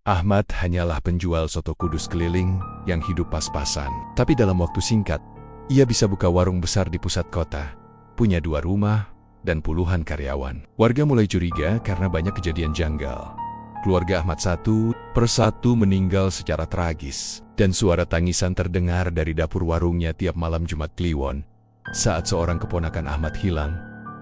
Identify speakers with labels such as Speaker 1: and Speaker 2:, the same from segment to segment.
Speaker 1: Ahmad hanyalah penjual soto kudus keliling yang hidup pas-pasan. Tapi dalam waktu singkat, ia bisa buka warung besar di pusat kota, punya 2 rumah, dan puluhan karyawan. Warga mulai curiga karena banyak kejadian janggal. Keluarga Ahmad satu persatu meninggal secara tragis, dan suara tangisan terdengar dari dapur warungnya tiap malam Jumat Kliwon. Saat seorang keponakan Ahmad hilang,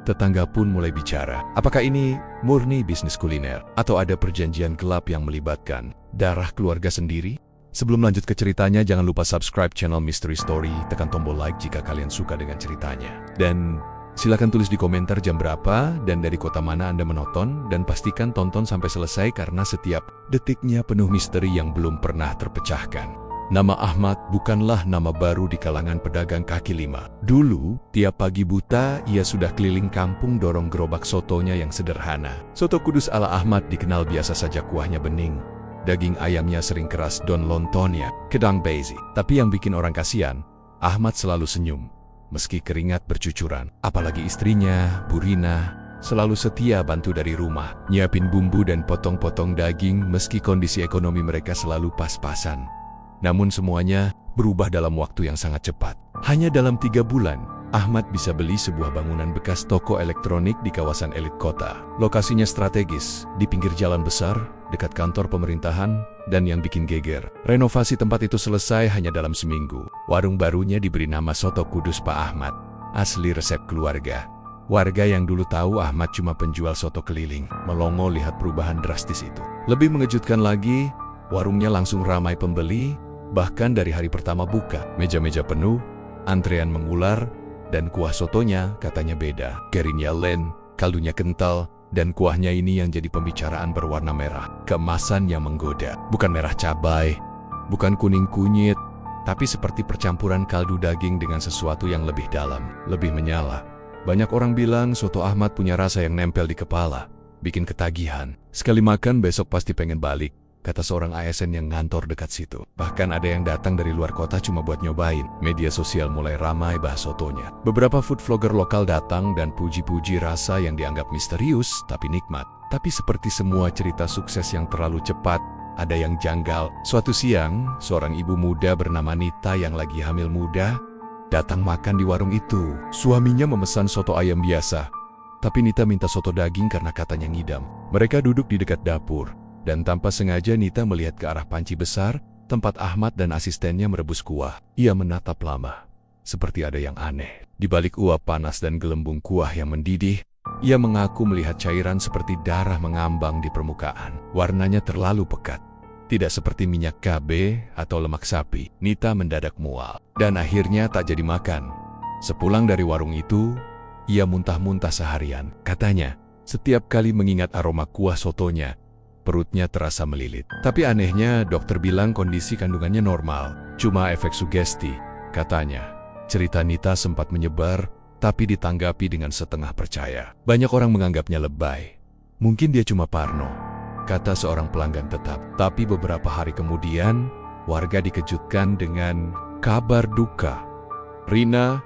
Speaker 1: tetangga pun mulai bicara. Apakah ini murni bisnis kuliner? Atau ada perjanjian gelap yang melibatkan darah keluarga sendiri? Sebelum lanjut ke ceritanya, jangan lupa subscribe channel Mystery Story, tekan tombol like jika kalian suka dengan ceritanya. Dan silakan tulis di komentar jam berapa dan dari kota mana Anda menonton, dan pastikan tonton sampai selesai karena setiap detiknya penuh misteri yang belum pernah terpecahkan. Nama Ahmad bukanlah nama baru di kalangan pedagang kaki lima. Dulu, tiap pagi buta, ia sudah keliling kampung dorong gerobak sotonya yang sederhana. Soto kudus ala Ahmad dikenal biasa saja, kuahnya bening. Daging ayamnya sering keras dan lontonnya kedang bezi. Tapi yang bikin orang kasihan, Ahmad selalu senyum, meski keringat bercucuran. Apalagi istrinya, Bu Rina, selalu setia bantu dari rumah, nyiapin bumbu dan potong-potong daging meski kondisi ekonomi mereka selalu pas-pasan. Namun semuanya berubah dalam waktu yang sangat cepat. Hanya dalam 3 bulan, Ahmad bisa beli sebuah bangunan bekas toko elektronik di kawasan elit kota. Lokasinya strategis, di pinggir jalan besar, dekat kantor pemerintahan, dan yang bikin geger, renovasi tempat itu selesai hanya dalam seminggu. Warung barunya diberi nama Soto Kudus Pak Ahmad, asli resep keluarga. Warga yang dulu tahu Ahmad cuma penjual soto keliling, melongo lihat perubahan drastis itu. Lebih mengejutkan lagi, warungnya langsung ramai pembeli. Bahkan dari hari pertama buka, meja-meja penuh, antrean mengular, dan kuah sotonya katanya beda. Garingnya len, kaldunya kental, dan kuahnya ini yang jadi pembicaraan berwarna merah. Kemasan yang menggoda. Bukan merah cabai, bukan kuning kunyit, tapi seperti percampuran kaldu daging dengan sesuatu yang lebih dalam, lebih menyala. Banyak orang bilang soto Ahmad punya rasa yang nempel di kepala, bikin ketagihan. Sekali makan besok pasti pengen balik, kata seorang ASN yang ngantor dekat situ. Bahkan ada yang datang dari luar kota cuma buat nyobain. Media sosial mulai ramai bahas sotonya. Beberapa food vlogger lokal datang dan puji-puji rasa yang dianggap misterius tapi nikmat. Tapi seperti semua cerita sukses yang terlalu cepat, ada yang janggal. Suatu siang, seorang ibu muda bernama Nita yang lagi hamil muda datang makan di warung itu. Suaminya memesan soto ayam biasa, tapi Nita minta soto daging karena katanya ngidam. Mereka duduk di dekat dapur, dan tanpa sengaja Nita melihat ke arah panci besar, tempat Ahmad dan asistennya merebus kuah. Ia menatap lama, seperti ada yang aneh. Di balik uap panas dan gelembung kuah yang mendidih, ia mengaku melihat cairan seperti darah mengambang di permukaan. Warnanya terlalu pekat, tidak seperti minyak KB atau lemak sapi. Nita mendadak mual, dan akhirnya tak jadi makan. Sepulang dari warung itu, ia muntah-muntah seharian. Katanya, setiap kali mengingat aroma kuah sotonya, perutnya terasa melilit. Tapi anehnya, dokter bilang kondisi kandungannya normal, cuma efek sugesti, katanya. Cerita Nita sempat menyebar, tapi ditanggapi dengan setengah percaya. Banyak orang menganggapnya lebay. Mungkin dia cuma parno, kata seorang pelanggan tetap. Tapi beberapa hari kemudian, warga dikejutkan dengan kabar duka. Rina,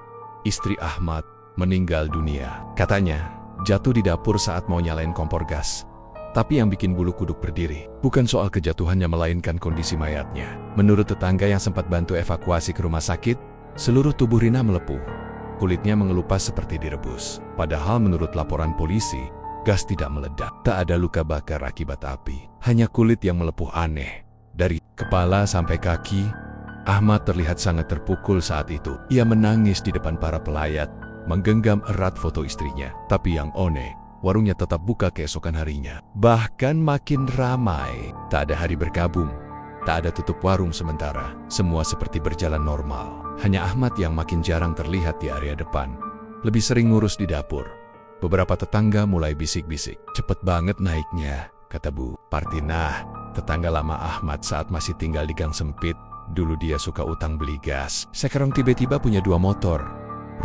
Speaker 1: istri Ahmad, meninggal dunia. Katanya, jatuh di dapur saat mau nyalain kompor gas. Tapi yang bikin bulu kuduk berdiri bukan soal kejatuhannya, melainkan kondisi mayatnya. Menurut tetangga yang sempat bantu evakuasi ke rumah sakit, seluruh tubuh Rina melepuh. Kulitnya mengelupas seperti direbus. Padahal menurut laporan polisi, gas tidak meledak. Tak ada luka bakar akibat api. Hanya kulit yang melepuh aneh. Dari kepala sampai kaki, Ahmad terlihat sangat terpukul saat itu. Ia menangis di depan para pelayat, menggenggam erat foto istrinya. Tapi yang aneh, warungnya tetap buka keesokan harinya. Bahkan makin ramai. Tak ada hari berkabung, tak ada tutup warung sementara. Semua seperti berjalan normal. Hanya Ahmad yang makin jarang terlihat di area depan. Lebih sering ngurus di dapur. Beberapa tetangga mulai bisik-bisik. Cepet banget naiknya, kata Bu Partinah, tetangga lama Ahmad saat masih tinggal di gang sempit. Dulu dia suka utang beli gas. Sekarang tiba-tiba punya 2 motor,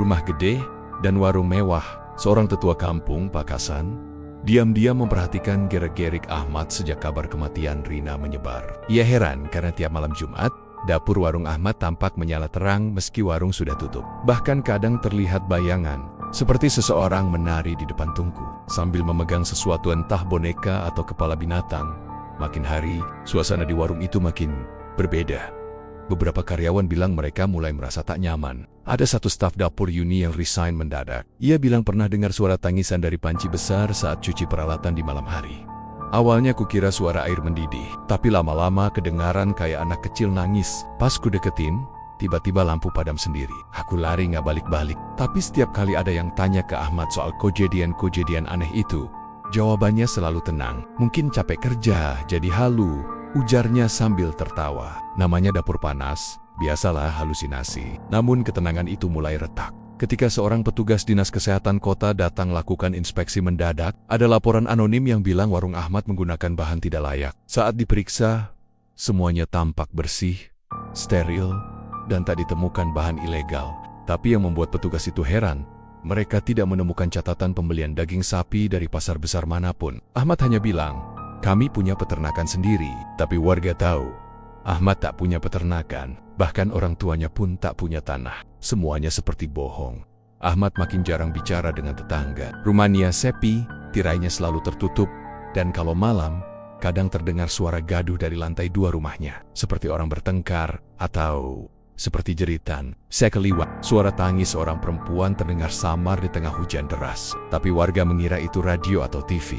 Speaker 1: rumah gede, dan warung mewah. Seorang tetua kampung, Pak Kasan, diam-diam memperhatikan gerak-gerik Ahmad sejak kabar kematian Rina menyebar. Ia heran karena tiap malam Jumat, dapur warung Ahmad tampak menyala terang meski warung sudah tutup. Bahkan kadang terlihat bayangan, seperti seseorang menari di depan tungku, sambil memegang sesuatu, entah boneka atau kepala binatang. Makin hari, suasana di warung itu makin berbeda. Beberapa karyawan bilang mereka mulai merasa tak nyaman. Ada satu staf dapur Yuni yang resign mendadak. Ia bilang pernah dengar suara tangisan dari panci besar saat cuci peralatan di malam hari. Awalnya kukira suara air mendidih, tapi lama-lama kedengaran kayak anak kecil nangis. Pas ku deketin, tiba-tiba lampu padam sendiri. Aku lari nggak balik-balik. Tapi setiap kali ada yang tanya ke Ahmad soal kejadian-kejadian aneh itu, jawabannya selalu tenang. Mungkin capek kerja, jadi halu, ujarnya sambil tertawa. Namanya dapur panas, biasalah halusinasi. Namun ketenangan itu mulai retak. Ketika seorang petugas dinas kesehatan kota datang lakukan inspeksi mendadak, ada laporan anonim yang bilang warung Ahmad menggunakan bahan tidak layak. Saat diperiksa, semuanya tampak bersih, steril, dan tak ditemukan bahan ilegal. Tapi yang membuat petugas itu heran, mereka tidak menemukan catatan pembelian daging sapi dari pasar besar manapun. Ahmad hanya bilang, "Kami punya peternakan sendiri." Tapi warga tahu, Ahmad tak punya peternakan. Bahkan orang tuanya pun tak punya tanah. Semuanya seperti bohong. Ahmad makin jarang bicara dengan tetangga. Rumahnya sepi, tirainya selalu tertutup, dan kalau malam, kadang terdengar suara gaduh dari lantai 2 rumahnya. Seperti orang bertengkar, atau seperti jeritan. Sekeliwat, suara tangis seorang perempuan terdengar samar di tengah hujan deras. Tapi warga mengira itu radio atau TV.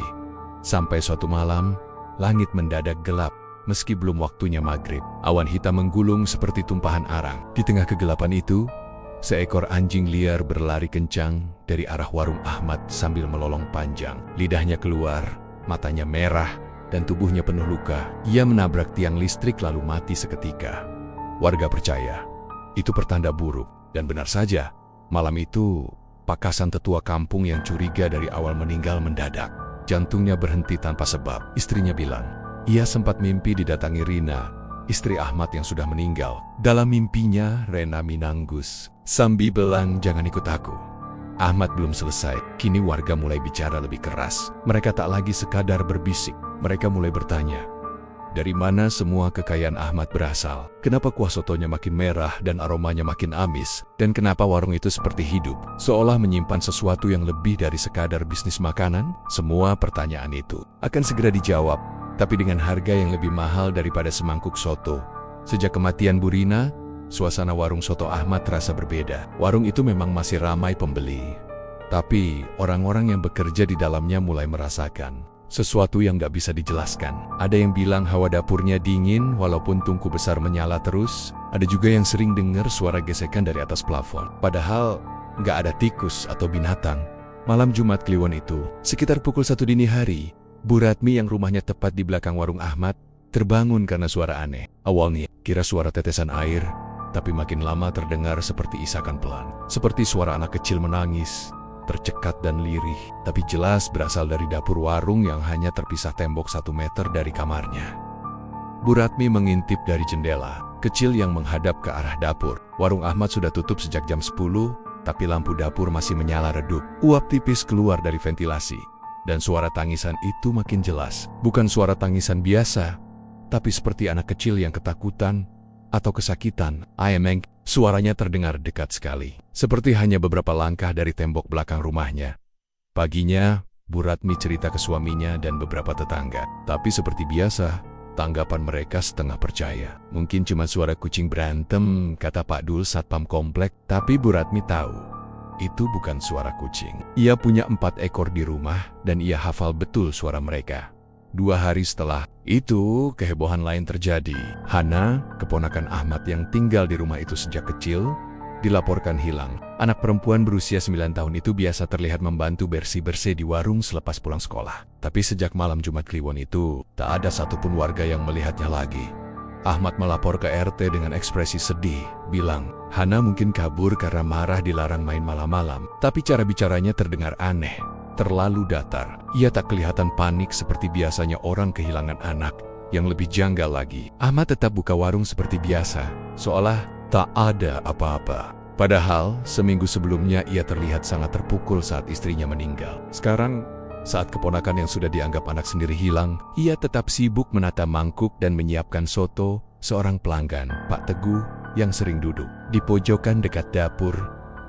Speaker 1: Sampai suatu malam, langit mendadak gelap. Meski belum waktunya maghrib, awan hitam menggulung seperti tumpahan arang. Di tengah kegelapan itu, seekor anjing liar berlari kencang dari arah warung Ahmad sambil melolong panjang. Lidahnya keluar, matanya merah, dan tubuhnya penuh luka. Ia menabrak tiang listrik lalu mati seketika. Warga percaya, itu pertanda buruk. Dan benar saja, malam itu, Pakasan tetua kampung yang curiga dari awal meninggal mendadak. Jantungnya berhenti tanpa sebab. Istrinya bilang, ia sempat mimpi didatangi Rina, istri Ahmad yang sudah meninggal. Dalam mimpinya, Rena minanggus, sambil bilang, "Jangan ikut aku." Ahmad belum selesai. Kini warga mulai bicara lebih keras. Mereka tak lagi sekadar berbisik. Mereka mulai bertanya, dari mana semua kekayaan Ahmad berasal? Kenapa kuah sotonya makin merah dan aromanya makin amis? Dan kenapa warung itu seperti hidup, seolah menyimpan sesuatu yang lebih dari sekadar bisnis makanan? Semua pertanyaan itu akan segera dijawab, tapi dengan harga yang lebih mahal daripada semangkuk soto. Sejak kematian Bu Rina, suasana warung soto Ahmad terasa berbeda. Warung itu memang masih ramai pembeli, tapi orang-orang yang bekerja di dalamnya mulai merasakan sesuatu yang gak bisa dijelaskan. Ada yang bilang hawa dapurnya dingin walaupun tungku besar menyala terus. Ada juga yang sering dengar suara gesekan dari atas plafon. Padahal gak ada tikus atau binatang. Malam Jumat Kliwon itu, sekitar pukul 1 dini hari, Bu Ratmi yang rumahnya tepat di belakang warung Ahmad terbangun karena suara aneh. Awalnya kira suara tetesan air, tapi makin lama terdengar seperti isakan pelan. Seperti suara anak kecil menangis, tercekat dan lirih, tapi jelas berasal dari dapur warung yang hanya terpisah tembok 1 meter dari kamarnya. Bu Ratmi mengintip dari jendela kecil yang menghadap ke arah dapur. Warung Ahmad sudah tutup sejak jam 10, tapi lampu dapur masih menyala redup. Uap tipis keluar dari ventilasi, dan suara tangisan itu makin jelas. Bukan suara tangisan biasa, tapi seperti anak kecil yang ketakutan atau kesakitan. Ayemeng, suaranya terdengar dekat sekali, seperti hanya beberapa langkah dari tembok belakang rumahnya. Paginya, Bu Ratmi cerita ke suaminya dan beberapa tetangga. Tapi seperti biasa, tanggapan mereka setengah percaya. Mungkin cuma suara kucing berantem, kata Pak Dul Satpam Komplek. Tapi Bu Ratmi tahu, itu bukan suara kucing. Ia punya 4 ekor di rumah, dan ia hafal betul suara mereka. 2 hari setelah itu, kehebohan lain terjadi. Hana, keponakan Ahmad yang tinggal di rumah itu sejak kecil, dilaporkan hilang. Anak perempuan berusia 9 tahun itu biasa terlihat membantu bersih-bersih di warung selepas pulang sekolah. Tapi sejak malam Jumat Kliwon itu, tak ada satupun warga yang melihatnya lagi. Ahmad melapor ke RT dengan ekspresi sedih, bilang, Hana mungkin kabur karena marah dilarang main malam-malam. Tapi cara bicaranya terdengar aneh, terlalu datar. Ia tak kelihatan panik seperti biasanya orang kehilangan anak. Yang lebih janggal lagi, Ahmad tetap buka warung seperti biasa, seolah tak ada apa-apa. Padahal, seminggu sebelumnya ia terlihat sangat terpukul saat istrinya meninggal. Sekarang, saat keponakan yang sudah dianggap anak sendiri hilang, ia tetap sibuk menata mangkuk dan menyiapkan soto. Seorang pelanggan, Pak Teguh, yang sering duduk di pojokan dekat dapur,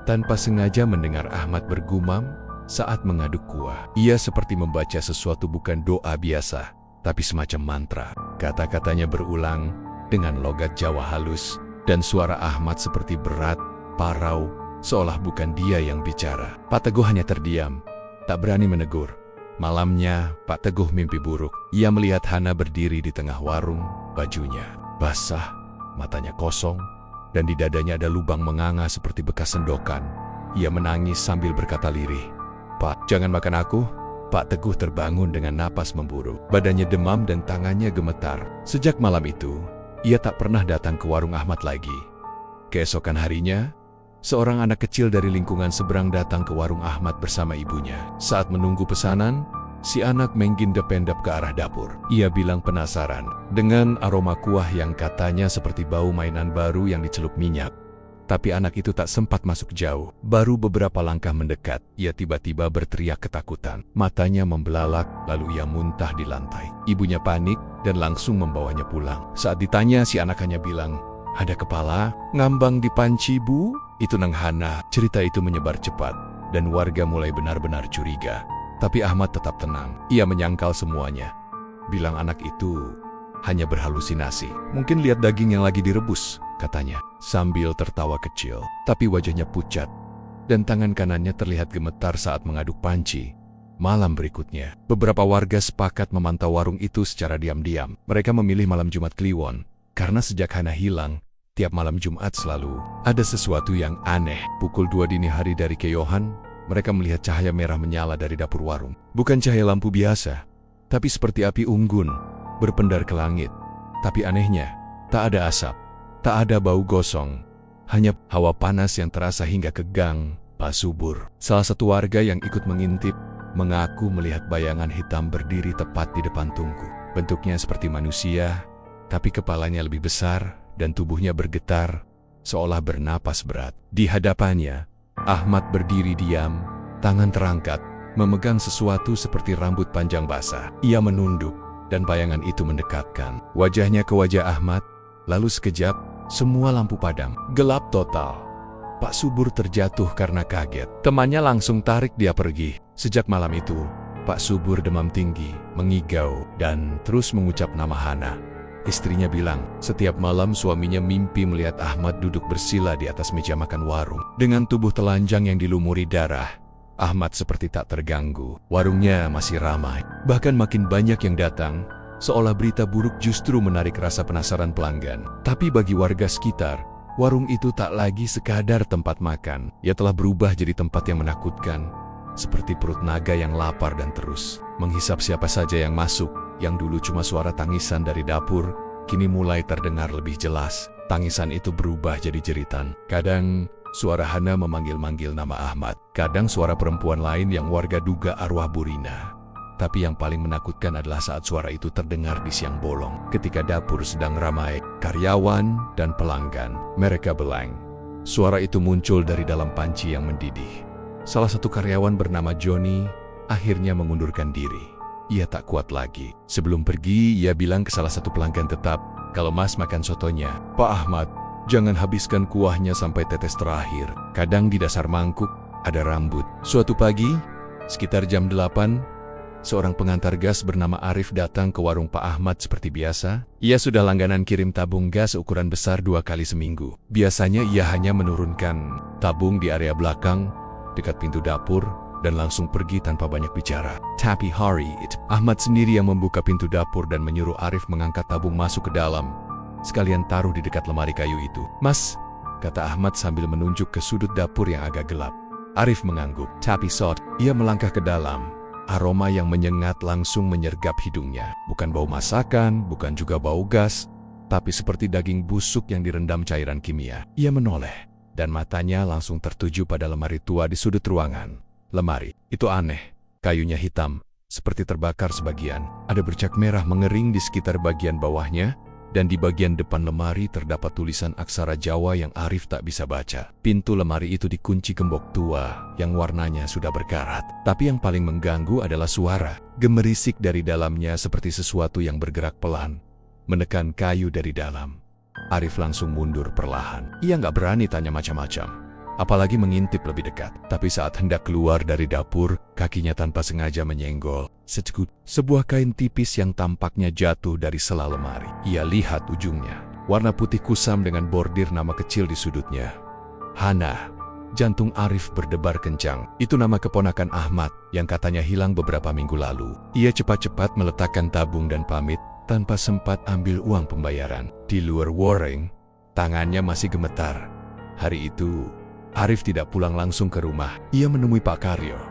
Speaker 1: tanpa sengaja mendengar Ahmad bergumam saat mengaduk kuah. Ia seperti membaca sesuatu bukan doa biasa, tapi semacam mantra. Kata-katanya berulang dengan logat Jawa halus, dan suara Ahmad seperti berat, parau, seolah bukan dia yang bicara. Pak Teguh hanya terdiam, tak berani menegur. Malamnya, Pak Teguh mimpi buruk. Ia melihat Hana berdiri di tengah warung, bajunya basah, matanya kosong, dan di dadanya ada lubang menganga seperti bekas sendokan. Ia menangis sambil berkata lirih, "Pak, jangan makan aku." Pak Teguh terbangun dengan napas memburu. Badannya demam dan tangannya gemetar. Sejak malam itu, ia tak pernah datang ke warung Ahmad lagi. Keesokan harinya, seorang anak kecil dari lingkungan seberang datang ke warung Ahmad bersama ibunya. Saat menunggu pesanan, si anak menggindap-endap ke arah dapur. Ia bilang penasaran dengan aroma kuah yang katanya seperti bau mainan baru yang dicelup minyak. Tapi anak itu tak sempat masuk jauh. Baru beberapa langkah mendekat, ia tiba-tiba berteriak ketakutan. Matanya membelalak, lalu ia muntah di lantai. Ibunya panik dan langsung membawanya pulang. Saat ditanya, si anak hanya bilang, "Ada kepala ngambang di panci, Bu." Itu Nang Hana. Cerita itu menyebar cepat, dan warga mulai benar-benar curiga. Tapi Ahmad tetap tenang. Ia menyangkal semuanya. Bilang anak itu hanya berhalusinasi. Mungkin lihat daging yang lagi direbus, katanya, sambil tertawa kecil. Tapi wajahnya pucat, dan tangan kanannya terlihat gemetar saat mengaduk panci. Malam berikutnya, beberapa warga sepakat memantau warung itu secara diam-diam. Mereka memilih malam Jumat Kliwon, karena sejak Hana hilang, tiap malam Jumat selalu ada sesuatu yang aneh. Pukul 2 dini hari dari keyohan, mereka melihat cahaya merah menyala dari dapur warung. Bukan cahaya lampu biasa, tapi seperti api unggun, berpendar ke langit. Tapi anehnya, tak ada asap, tak ada bau gosong, hanya hawa panas yang terasa hingga ke gang Pak Subur. Salah satu warga yang ikut mengintip mengaku melihat bayangan hitam berdiri tepat di depan tungku. Bentuknya seperti manusia, tapi kepalanya lebih besar dan tubuhnya bergetar, seolah bernapas berat. Di hadapannya, Ahmad berdiri diam, tangan terangkat, memegang sesuatu seperti rambut panjang basah. Ia menunduk, dan bayangan itu mendekatkan wajahnya ke wajah Ahmad. Lalu sekejap, semua lampu padam, gelap total. Pak Subur terjatuh karena kaget. Temannya langsung tarik dia pergi. Sejak malam itu, Pak Subur demam tinggi, mengigau, dan terus mengucap nama Hana. Istrinya bilang, setiap malam suaminya mimpi melihat Ahmad duduk bersila di atas meja makan warung. Dengan tubuh telanjang yang dilumuri darah, Ahmad seperti tak terganggu. Warungnya masih ramai, bahkan makin banyak yang datang, seolah berita buruk justru menarik rasa penasaran pelanggan. Tapi bagi warga sekitar, warung itu tak lagi sekadar tempat makan. Ia telah berubah jadi tempat yang menakutkan, seperti perut naga yang lapar dan terus menghisap siapa saja yang masuk. Yang dulu cuma suara tangisan dari dapur, kini mulai terdengar lebih jelas. Tangisan itu berubah jadi jeritan. Kadang suara Hana memanggil-manggil nama Ahmad. Kadang suara perempuan lain yang warga duga arwah Burina. Tapi yang paling menakutkan adalah saat suara itu terdengar di siang bolong. Ketika dapur sedang ramai, karyawan dan pelanggan, mereka belang. Suara itu muncul dari dalam panci yang mendidih. Salah satu karyawan bernama Johnny akhirnya mengundurkan diri. Ia tak kuat lagi. Sebelum pergi, ia bilang ke salah satu pelanggan tetap, "Kalau Mas makan sotonya, Pak Ahmad, jangan habiskan kuahnya sampai tetes terakhir." Kadang di dasar mangkuk ada rambut. Suatu pagi, sekitar jam 8, seorang pengantar gas bernama Arif datang ke warung Pak Ahmad seperti biasa. Ia sudah langganan kirim tabung gas ukuran besar 2 kali seminggu. Biasanya ia hanya menurunkan tabung di area belakang, dekat pintu dapur, dan langsung pergi tanpa banyak bicara. Tapi hari itu, Ahmad sendiri yang membuka pintu dapur dan menyuruh Arif mengangkat tabung masuk ke dalam, sekalian taruh di dekat lemari kayu itu. "Mas," kata Ahmad sambil menunjuk ke sudut dapur yang agak gelap. Arif mengangguk. Tapi ia melangkah ke dalam. Aroma yang menyengat langsung menyergap hidungnya. Bukan bau masakan, bukan juga bau gas, tapi seperti daging busuk yang direndam cairan kimia. Ia menoleh, dan matanya langsung tertuju pada lemari tua di sudut ruangan. Lemari itu aneh, kayunya hitam, seperti terbakar sebagian. Ada bercak merah mengering di sekitar bagian bawahnya, dan di bagian depan lemari terdapat tulisan aksara Jawa yang Arif tak bisa baca. Pintu lemari itu dikunci gembok tua yang warnanya sudah berkarat. Tapi yang paling mengganggu adalah suara gemerisik dari dalamnya seperti sesuatu yang bergerak pelan, menekan kayu dari dalam. Arif langsung mundur perlahan. Ia nggak berani tanya macam-macam. apalagi mengintip lebih dekat. Tapi saat hendak keluar dari dapur, kakinya tanpa sengaja menyenggol sebuah kain tipis yang tampaknya jatuh dari sela lemari. Ia lihat ujungnya, warna putih kusam dengan bordir nama kecil di sudutnya. Hana. Jantung Arif berdebar kencang. Itu nama keponakan Ahmad yang katanya hilang beberapa minggu lalu. Ia cepat-cepat meletakkan tabung dan pamit tanpa sempat ambil uang pembayaran. Di luar warung, tangannya masih gemetar. Hari itu, Arif tidak pulang langsung ke rumah. Ia menemui Pak Karyo,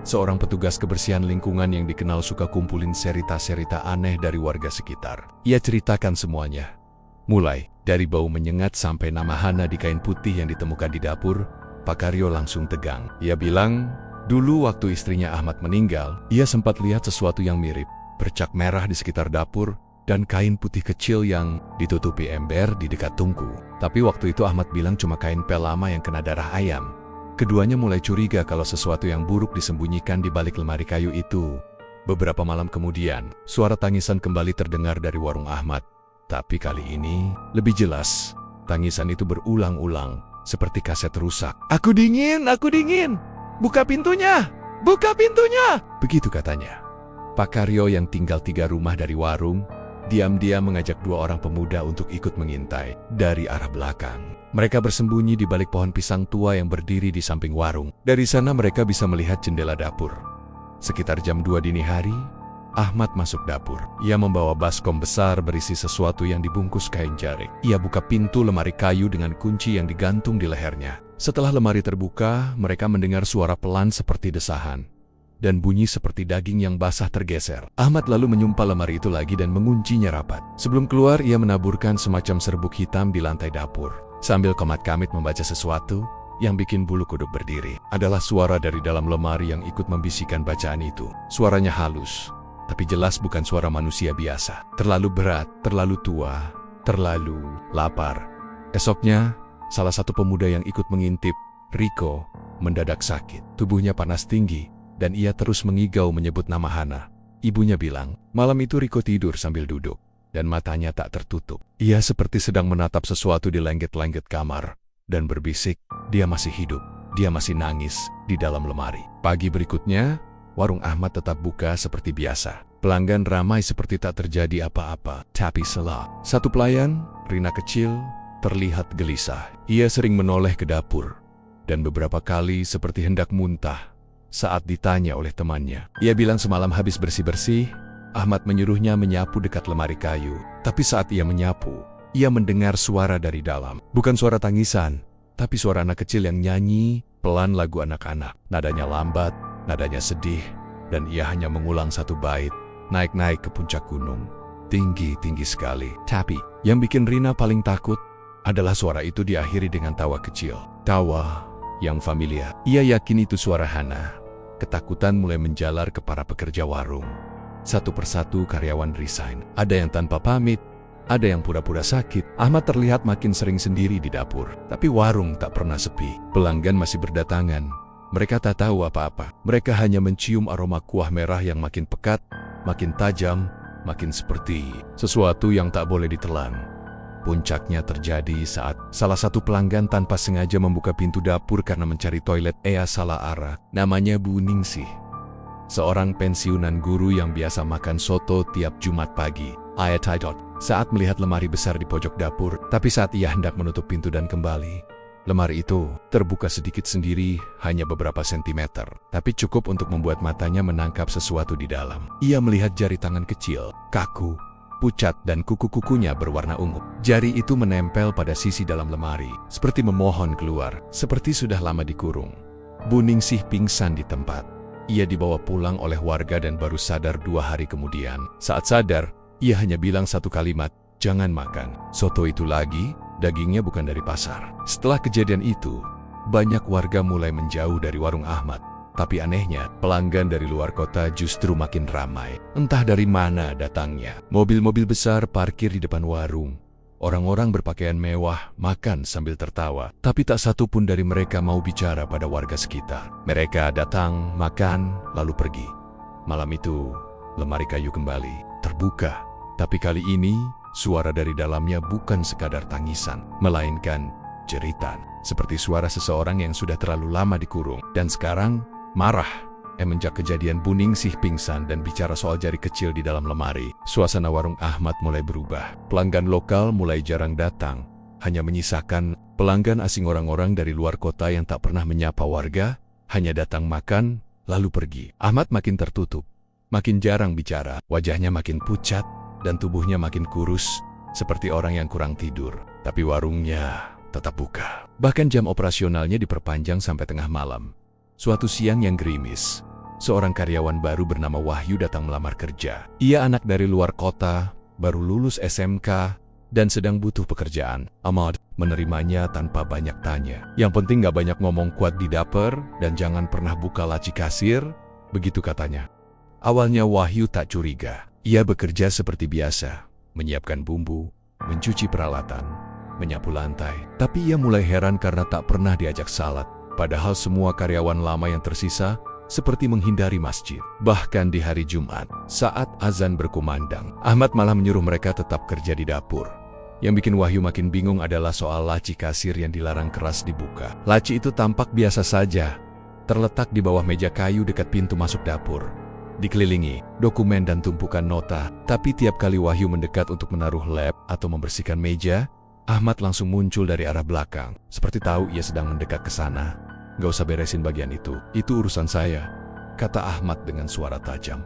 Speaker 1: seorang petugas kebersihan lingkungan yang dikenal suka kumpulin cerita-cerita aneh dari warga sekitar. Ia ceritakan semuanya, mulai dari bau menyengat sampai nama Hana di kain putih yang ditemukan di dapur. Pak Karyo langsung tegang. Ia bilang, dulu waktu istrinya Ahmad meninggal, ia sempat lihat sesuatu yang mirip, bercak merah di sekitar dapur, dan kain putih kecil yang ditutupi ember di dekat tungku. Tapi waktu itu Ahmad bilang cuma kain pel lama yang kena darah ayam. Keduanya mulai curiga kalau sesuatu yang buruk disembunyikan di balik lemari kayu itu. Beberapa malam kemudian, suara tangisan kembali terdengar dari warung Ahmad. Tapi kali ini, lebih jelas, tangisan itu berulang-ulang, seperti kaset rusak. Aku dingin, buka pintunya, buka pintunya, begitu katanya. Pak Karyo yang tinggal 3 rumah dari warung, diam-diam mengajak 2 orang pemuda untuk ikut mengintai dari arah belakang. Mereka bersembunyi di balik pohon pisang tua yang berdiri di samping warung. Dari sana mereka bisa melihat jendela dapur. Sekitar jam 2 dini hari, Ahmad masuk dapur. Ia membawa baskom besar berisi sesuatu yang dibungkus kain jarik. Ia buka pintu lemari kayu dengan kunci yang digantung di lehernya. Setelah lemari terbuka, mereka mendengar suara pelan seperti desahan dan bunyi seperti daging yang basah tergeser. Ahmad lalu menyumpah lemari itu lagi dan menguncinya rapat. Sebelum keluar, ia menaburkan semacam serbuk hitam di lantai dapur. Sambil komat-kamit membaca sesuatu yang bikin bulu kuduk berdiri. Adalah suara dari dalam lemari yang ikut membisikkan bacaan itu. Suaranya halus, tapi jelas bukan suara manusia biasa. Terlalu berat, terlalu tua, terlalu lapar. Esoknya, salah satu pemuda yang ikut mengintip, Riko, mendadak sakit. Tubuhnya panas tinggi, dan ia terus mengigau menyebut nama Hana. Ibunya bilang, malam itu Riko tidur sambil duduk, dan matanya tak tertutup. Ia seperti sedang menatap sesuatu di lengket-lengket kamar, dan berbisik, dia masih hidup, dia masih nangis di dalam lemari. Pagi berikutnya, warung Ahmad tetap buka seperti biasa. Pelanggan ramai seperti tak terjadi apa-apa. Tapi satu pelayan, Rina kecil, terlihat gelisah. Ia sering menoleh ke dapur, dan beberapa kali seperti hendak muntah saat ditanya oleh temannya. Ia bilang semalam habis bersih-bersih, Ahmad menyuruhnya menyapu dekat lemari kayu. Tapi saat ia menyapu, ia mendengar suara dari dalam. Bukan suara tangisan, tapi suara anak kecil yang nyanyi pelan lagu anak-anak. Nadanya lambat, nadanya sedih, dan ia hanya mengulang satu bait, naik-naik ke puncak gunung, tinggi-tinggi sekali. Tapi, yang bikin Rina paling takut adalah suara itu diakhiri dengan tawa kecil. Tawa yang familiar. Ia yakin itu suara Hana. Ketakutan mulai menjalar ke para pekerja warung. Satu persatu karyawan resign. Ada yang tanpa pamit, ada yang pura-pura sakit. Ahmad terlihat makin sering sendiri di dapur. Tapi warung tak pernah sepi. Pelanggan masih berdatangan. Mereka tak tahu apa-apa. Mereka hanya mencium aroma kuah merah yang makin pekat, makin tajam, makin seperti sesuatu yang tak boleh ditelan. Puncaknya terjadi saat salah satu pelanggan tanpa sengaja membuka pintu dapur karena mencari toilet. Ia salah arah. Namanya Bu Ningsih, seorang pensiunan guru yang biasa makan soto tiap Jumat pagi. Saat melihat lemari besar di pojok dapur, tapi saat ia hendak menutup pintu dan kembali, lemari itu terbuka sedikit sendiri, hanya beberapa sentimeter, tapi cukup untuk membuat matanya menangkap sesuatu di dalam. Ia melihat jari tangan kecil, kaku, pucat, dan kuku-kukunya berwarna ungu. Jari itu menempel pada sisi dalam lemari, seperti memohon keluar, seperti sudah lama dikurung. Bu Ningsih pingsan di tempat. Ia dibawa pulang oleh warga dan baru sadar 2 hari kemudian. Saat sadar, ia hanya bilang satu kalimat, jangan makan soto itu lagi, dagingnya bukan dari pasar. Setelah kejadian itu, banyak warga mulai menjauh dari warung Ahmad. Tapi anehnya, pelanggan dari luar kota justru makin ramai. Entah dari mana datangnya. Mobil-mobil besar parkir di depan warung. Orang-orang berpakaian mewah makan sambil tertawa. Tapi tak satu pun dari mereka mau bicara pada warga sekitar. Mereka datang, makan, lalu pergi. Malam itu, lemari kayu kembali terbuka. Tapi kali ini, suara dari dalamnya bukan sekadar tangisan, melainkan jeritan, seperti suara seseorang yang sudah terlalu lama dikurung. Dan sekarang, marah. Semenjak kejadian Buningsih pingsan dan bicara soal jari kecil di dalam lemari, suasana warung Ahmad mulai berubah. Pelanggan lokal mulai jarang datang, hanya menyisakan pelanggan asing orang-orang dari luar kota yang tak pernah menyapa warga, hanya datang makan, lalu pergi. Ahmad makin tertutup, makin jarang bicara, wajahnya makin pucat, dan tubuhnya makin kurus, seperti orang yang kurang tidur. Tapi warungnya tetap buka. Bahkan jam operasionalnya diperpanjang sampai tengah malam. Suatu siang yang gerimis, seorang karyawan baru bernama Wahyu datang melamar kerja. Ia anak dari luar kota, baru lulus SMK, dan sedang butuh pekerjaan. Ahmad menerimanya tanpa banyak tanya. Yang penting gak banyak ngomong, kuat di dapur, dan jangan pernah buka laci kasir, begitu katanya. Awalnya Wahyu tak curiga. Ia bekerja seperti biasa, menyiapkan bumbu, mencuci peralatan, menyapu lantai. Tapi ia mulai heran karena tak pernah diajak salat. Padahal semua karyawan lama yang tersisa seperti menghindari masjid. Bahkan di hari Jumat, saat azan berkumandang, Ahmad malah menyuruh mereka tetap kerja di dapur. Yang bikin Wahyu makin bingung adalah soal laci kasir yang dilarang keras dibuka. Laci itu tampak biasa saja, terletak di bawah meja kayu dekat pintu masuk dapur. Dikelilingi dokumen dan tumpukan nota, tapi tiap kali Wahyu mendekat untuk menaruh lap atau membersihkan meja, Ahmad langsung muncul dari arah belakang, seperti tahu ia sedang mendekat ke sana. Gak usah beresin bagian itu urusan saya, kata Ahmad dengan suara tajam.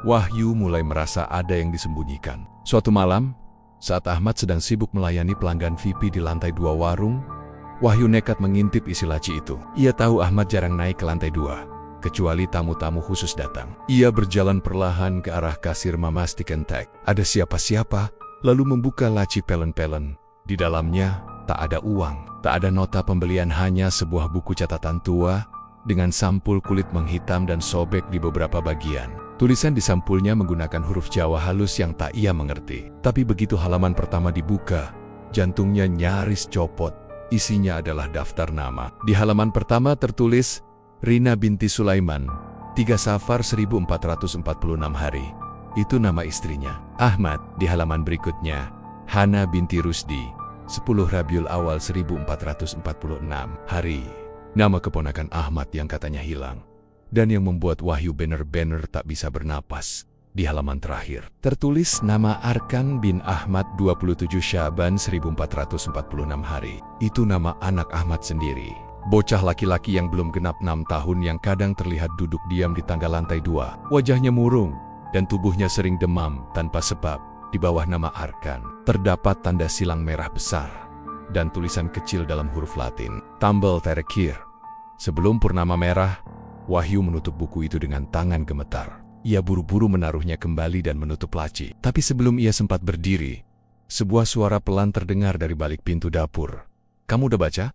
Speaker 1: Wahyu mulai merasa ada yang disembunyikan. Suatu malam, saat Ahmad sedang sibuk melayani pelanggan VIP di lantai 2 warung, Wahyu nekat mengintip isi laci itu. Ia tahu Ahmad jarang naik ke lantai 2, kecuali tamu-tamu khusus datang. Ia berjalan perlahan ke arah kasir memastikan tak ada siapa-siapa, lalu membuka laci pelen-pelen. Di dalamnya, tak ada uang. Tak ada nota pembelian, hanya sebuah buku catatan tua dengan sampul kulit menghitam dan sobek di beberapa bagian. Tulisan di sampulnya menggunakan huruf Jawa halus yang tak ia mengerti. Tapi begitu halaman pertama dibuka, jantungnya nyaris copot. Isinya adalah daftar nama. Di halaman pertama tertulis Rina binti Sulaiman, 3 Safar 1446 hari. Itu nama istrinya. Ahmad di halaman berikutnya, Hana binti Rusdi, 10 Rabiul Awal 1446 hari. Nama keponakan Ahmad yang katanya hilang. Dan yang membuat Wahyu benar-benar tak bisa bernapas. Di halaman terakhir, tertulis nama Arkan bin Ahmad 27 Syaban 1446 hari. Itu nama anak Ahmad sendiri. Bocah laki-laki yang belum genap 6 tahun yang kadang terlihat duduk diam di tangga lantai 2. Wajahnya murung dan tubuhnya sering demam tanpa sebab. Di bawah nama Arkan, terdapat tanda silang merah besar dan tulisan kecil dalam huruf Latin, Tambel Terekir. Sebelum purnama merah, Wahyu menutup buku itu dengan tangan gemetar. Ia buru-buru menaruhnya kembali dan menutup laci. Tapi sebelum ia sempat berdiri, sebuah suara pelan terdengar dari balik pintu dapur. Kamu udah baca?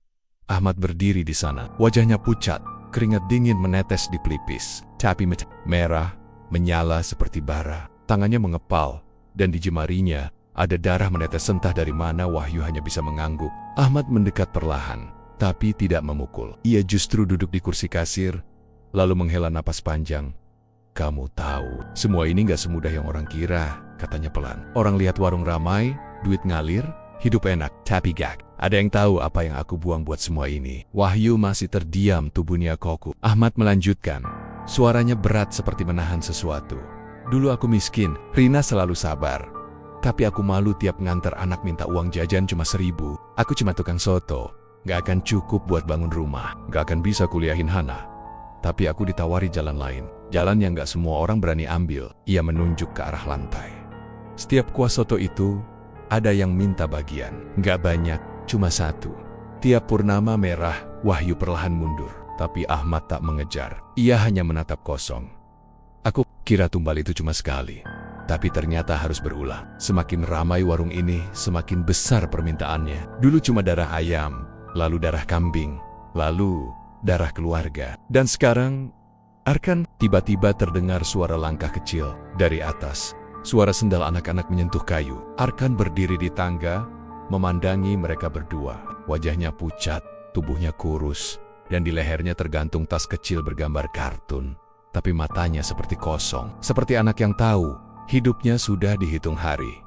Speaker 1: Ahmad berdiri di sana. Wajahnya pucat, keringat dingin menetes di pelipis. Tapi merah, menyala seperti bara. Tangannya mengepal. Dan di jemarinya, ada darah menetes entah dari mana. Wahyu hanya bisa mengangguk. Ahmad mendekat perlahan, tapi tidak memukul. Ia justru duduk di kursi kasir, lalu menghela napas panjang. Kamu tahu, semua ini gak semudah yang orang kira, katanya pelan. Orang lihat warung ramai, duit ngalir, hidup enak, tapi gak ada yang tahu apa yang aku buang buat semua ini. Wahyu masih terdiam, tubuhnya kaku. Ahmad melanjutkan, suaranya berat seperti menahan sesuatu. Dulu aku miskin, Rina selalu sabar. Tapi aku malu tiap nganter anak minta uang jajan cuma 1.000. Aku cuma tukang soto, gak akan cukup buat bangun rumah. Gak akan bisa kuliahin Hana. Tapi aku ditawari jalan lain, jalan yang gak semua orang berani ambil. Ia menunjuk ke arah lantai. Setiap kuah soto itu, ada yang minta bagian. Gak banyak, cuma 1. Tiap purnama merah, Wahyu perlahan mundur. Tapi Ahmad tak mengejar. Ia hanya menatap kosong. Aku kira tumbal itu cuma sekali. Tapi ternyata harus berulang. Semakin ramai warung ini, semakin besar permintaannya. Dulu cuma darah ayam, lalu darah kambing, lalu darah keluarga. Dan sekarang, Arkan, tiba-tiba terdengar suara langkah kecil dari atas. Suara sendal anak-anak menyentuh kayu. Arkan berdiri di tangga, memandangi mereka berdua. Wajahnya pucat, tubuhnya kurus, dan di lehernya tergantung tas kecil bergambar kartun. Tapi matanya seperti kosong, seperti anak yang tahu hidupnya sudah dihitung hari.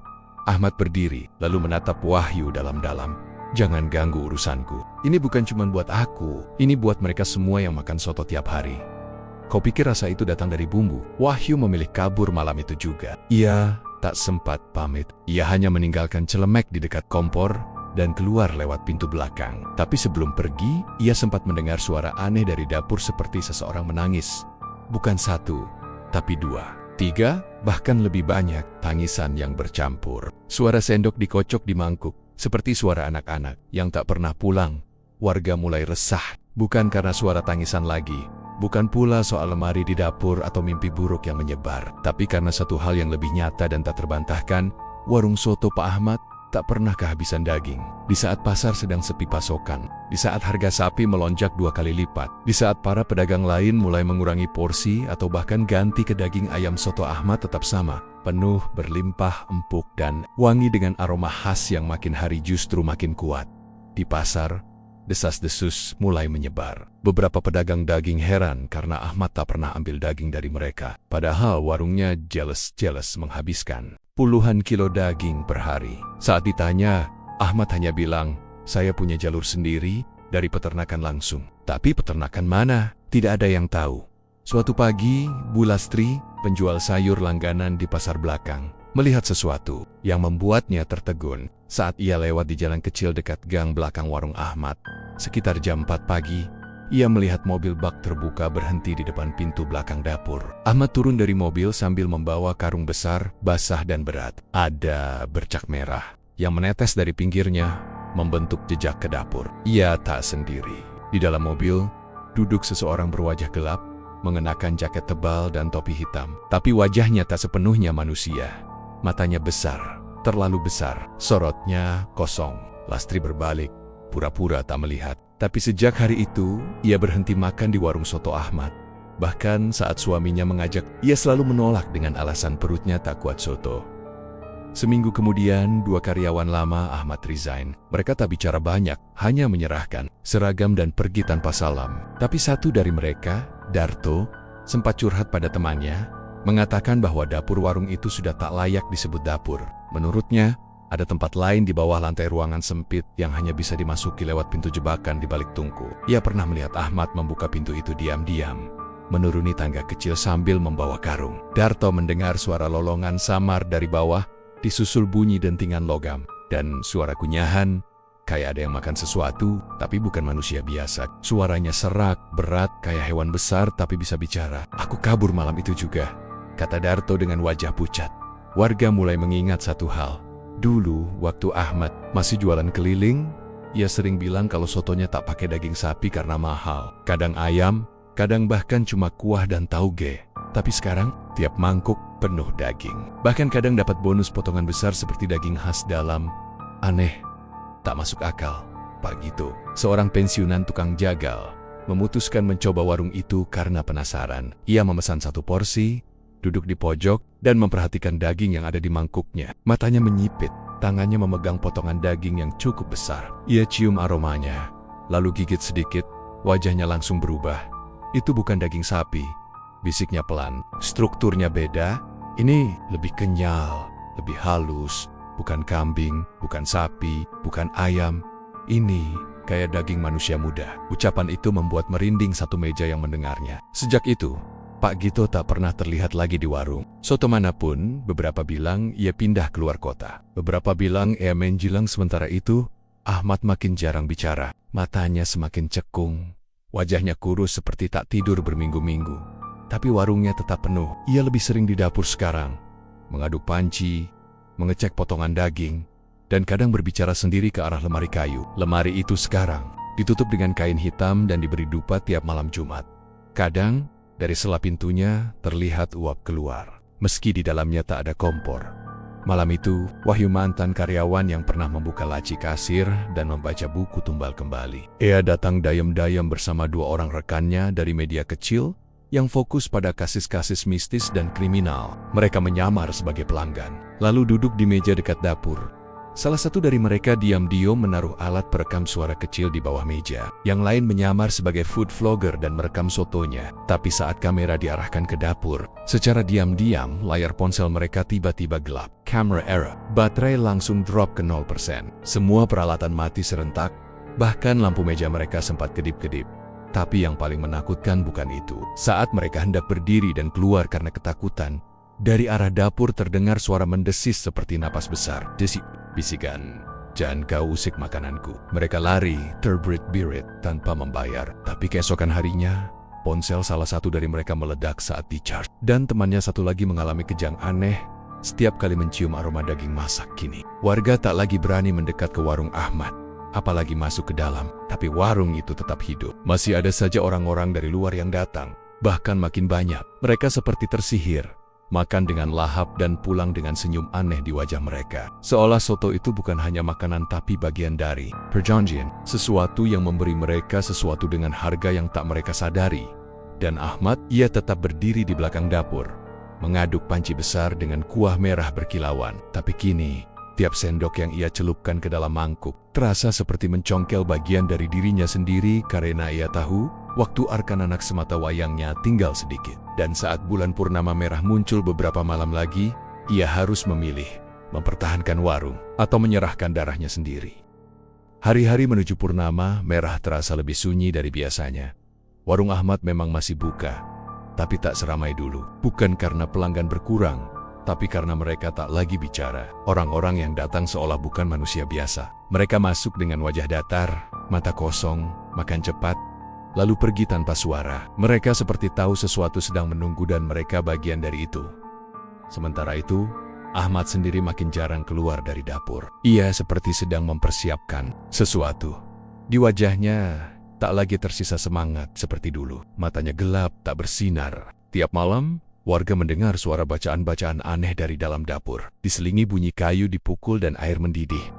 Speaker 1: Ahmad berdiri, lalu menatap Wahyu dalam-dalam. Jangan ganggu urusanku. Ini bukan cuma buat aku, ini buat mereka semua yang makan soto tiap hari. Kau pikir rasa itu datang dari bumbu? Wahyu memilih kabur malam itu juga. Ia tak sempat pamit. Ia hanya meninggalkan celemek di dekat kompor dan keluar lewat pintu belakang. Tapi sebelum pergi, ia sempat mendengar suara aneh dari dapur seperti seseorang menangis. Bukan satu, tapi dua. 3, bahkan lebih banyak, tangisan yang bercampur. Suara sendok dikocok di mangkuk, seperti suara anak-anak yang tak pernah pulang. Warga mulai resah, bukan karena suara tangisan lagi, bukan pula soal lemari di dapur atau mimpi buruk yang menyebar, tapi karena satu hal yang lebih nyata dan tak terbantahkan, warung soto Pak Ahmad tak pernah kehabisan daging. Di saat pasar sedang sepi pasokan, di saat harga sapi melonjak 2 kali lipat, di saat para pedagang lain mulai mengurangi porsi atau bahkan ganti ke daging ayam soto Ahmad tetap sama, penuh, berlimpah, empuk, dan wangi dengan aroma khas yang makin hari justru makin kuat. Di pasar, desas-desus mulai menyebar. Beberapa pedagang daging heran karena Ahmad tak pernah ambil daging dari mereka, padahal warungnya jelas menghabiskan puluhan kilo daging per hari. Saat ditanya, Ahmad hanya bilang, "Saya punya jalur sendiri dari peternakan langsung." Tapi peternakan mana? Tidak ada yang tahu. Suatu pagi, Bu Lastri, penjual sayur langganan di pasar belakang, melihat sesuatu yang membuatnya tertegun saat ia lewat di jalan kecil dekat gang belakang warung Ahmad. Sekitar jam 4 pagi, ia melihat mobil bak terbuka berhenti di depan pintu belakang dapur. Ahmad turun dari mobil sambil membawa karung besar, basah dan berat. Ada bercak merah yang menetes dari pinggirnya, membentuk jejak ke dapur. Ia tak sendiri. Di dalam mobil, duduk seseorang berwajah gelap, mengenakan jaket tebal dan topi hitam. Tapi wajahnya tak sepenuhnya manusia. Matanya besar, terlalu besar. Sorotnya kosong. Lastri berbalik, pura-pura tak melihat. Tapi sejak hari itu, ia berhenti makan di warung soto Ahmad. Bahkan saat suaminya mengajak, ia selalu menolak dengan alasan perutnya tak kuat soto. Seminggu kemudian, 2 karyawan lama Ahmad resign. Mereka tak bicara banyak, hanya menyerahkan seragam dan pergi tanpa salam. Tapi satu dari mereka, Darto, sempat curhat pada temannya, mengatakan bahwa dapur warung itu sudah tak layak disebut dapur. Menurutnya, ada tempat lain di bawah lantai ruangan sempit yang hanya bisa dimasuki lewat pintu jebakan di balik tungku. Ia pernah melihat Ahmad membuka pintu itu diam-diam, menuruni tangga kecil sambil membawa karung. Darto mendengar suara lolongan samar dari bawah, disusul bunyi dentingan logam, dan suara kunyahan, kayak ada yang makan sesuatu, tapi bukan manusia biasa. Suaranya serak, berat, kayak hewan besar tapi bisa bicara. "Aku kabur malam itu juga," kata Darto dengan wajah pucat. Warga mulai mengingat satu hal. Dulu, waktu Ahmad masih jualan keliling, ia sering bilang kalau sotonya tak pakai daging sapi karena mahal. Kadang ayam, kadang bahkan cuma kuah dan tauge. Tapi sekarang, tiap mangkuk penuh daging. Bahkan kadang dapat bonus potongan besar seperti daging khas dalam. Aneh, tak masuk akal. Pagi itu, seorang pensiunan tukang jagal memutuskan mencoba warung itu karena penasaran. Ia memesan 1 porsi, duduk di pojok, dan memperhatikan daging yang ada di mangkuknya. Matanya menyipit, tangannya memegang potongan daging yang cukup besar. Ia cium aromanya, lalu gigit sedikit, wajahnya langsung berubah. "Itu bukan daging sapi," bisiknya pelan. "Strukturnya beda, ini lebih kenyal, lebih halus. Bukan kambing, bukan sapi, bukan ayam. Ini kayak daging manusia muda." Ucapan itu membuat merinding satu meja yang mendengarnya. Sejak itu, Pak Gito tak pernah terlihat lagi di warung soto manapun. Beberapa bilang ia pindah keluar kota. Beberapa bilang ia menjilang. Sementara itu, Ahmad makin jarang bicara. Matanya semakin cekung. Wajahnya kurus seperti tak tidur berminggu-minggu. Tapi warungnya tetap penuh. Ia lebih sering di dapur sekarang, mengaduk panci, mengecek potongan daging, dan kadang berbicara sendiri ke arah lemari kayu. Lemari itu sekarang ditutup dengan kain hitam dan diberi dupa tiap malam Jumat. Kadang, dari sela pintunya terlihat uap keluar, meski di dalamnya tak ada kompor. Malam itu, Wahyu, mantan karyawan yang pernah membuka laci kasir dan membaca buku tumbal kembali. Ia datang dayam-dayam bersama 2 orang rekannya dari media kecil yang fokus pada kasus-kasus mistis dan kriminal. Mereka menyamar sebagai pelanggan, lalu duduk di meja dekat dapur, Salah satu dari mereka diam-diam menaruh alat perekam suara kecil di bawah meja. Yang lain menyamar sebagai food vlogger dan merekam sotonya. Tapi saat kamera diarahkan ke dapur, secara diam-diam layar ponsel mereka tiba-tiba gelap. Camera error. Baterai langsung drop ke 0%. Semua peralatan mati serentak, bahkan lampu meja mereka sempat kedip-kedip. Tapi yang paling menakutkan bukan itu. Saat mereka hendak berdiri dan keluar karena ketakutan, dari arah dapur terdengar suara mendesis seperti napas besar. Bisikan, "Jangan kau usik makananku." Mereka lari, terberit-birit tanpa membayar. Tapi keesokan harinya, ponsel salah satu dari mereka meledak saat di-charge. Dan temannya satu lagi mengalami kejang aneh setiap kali mencium aroma daging masak. Kini, warga tak lagi berani mendekat ke warung Ahmad, apalagi masuk ke dalam. Tapi warung itu tetap hidup. Masih ada saja orang-orang dari luar yang datang, bahkan makin banyak. Mereka seperti tersihir, makan dengan lahap dan pulang dengan senyum aneh di wajah mereka. Seolah soto itu bukan hanya makanan tapi bagian dari perjanjian, sesuatu yang memberi mereka sesuatu dengan harga yang tak mereka sadari. Dan Ahmad, ia tetap berdiri di belakang dapur, mengaduk panci besar dengan kuah merah berkilauan. Tapi kini, tiap sendok yang ia celupkan ke dalam mangkuk terasa seperti mencongkel bagian dari dirinya sendiri karena ia tahu waktu Arkan anak semata wayangnya tinggal sedikit. Dan saat bulan purnama merah muncul beberapa malam lagi, ia harus memilih, mempertahankan warung atau menyerahkan darahnya sendiri. Hari-hari menuju purnama, merah terasa lebih sunyi dari biasanya. Warung Ahmad memang masih buka, tapi tak seramai dulu. Bukan karena pelanggan berkurang, tapi karena mereka tak lagi bicara. Orang-orang yang datang seolah bukan manusia biasa. Mereka masuk dengan wajah datar, mata kosong, makan cepat, lalu pergi tanpa suara. Mereka seperti tahu sesuatu sedang menunggu dan mereka bagian dari itu. Sementara itu, Ahmad sendiri makin jarang keluar dari dapur. Ia seperti sedang mempersiapkan sesuatu. Di wajahnya tak lagi tersisa semangat seperti dulu. Matanya gelap, tak bersinar. Tiap malam, warga mendengar suara bacaan-bacaan aneh dari dalam dapur. Diselingi bunyi kayu dipukul dan air mendidih.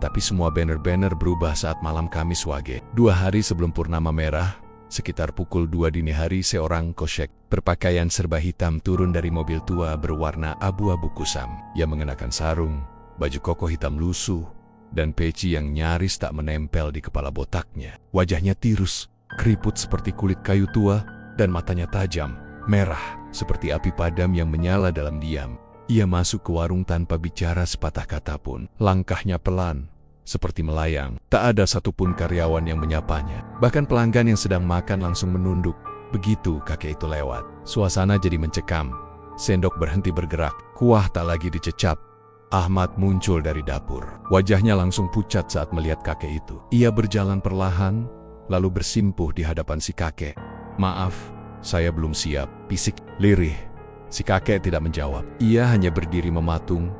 Speaker 1: Tapi semua banner-banner berubah saat malam Kamis Wage. 2 hari sebelum purnama merah, sekitar pukul 2 dini hari, seorang kosyek berpakaian serba hitam turun dari mobil tua berwarna abu-abu kusam. Ia mengenakan sarung, baju koko hitam lusuh, dan peci yang nyaris tak menempel di kepala botaknya. Wajahnya tirus, keriput seperti kulit kayu tua, dan matanya tajam, merah, seperti api padam yang menyala dalam diam. Ia masuk ke warung tanpa bicara sepatah kata pun. Langkahnya pelan, seperti melayang. Tak ada satupun karyawan yang menyapanya. Bahkan pelanggan yang sedang makan langsung menunduk begitu kakek itu lewat. Suasana jadi mencekam. Sendok berhenti bergerak. Kuah tak lagi dicecap. Ahmad muncul dari dapur. Wajahnya langsung pucat saat melihat kakek itu. Ia berjalan perlahan, lalu bersimpuh di hadapan si kakek. "Maaf, saya belum siap," bisik lirih. Si kakek tidak menjawab. Ia hanya berdiri mematung,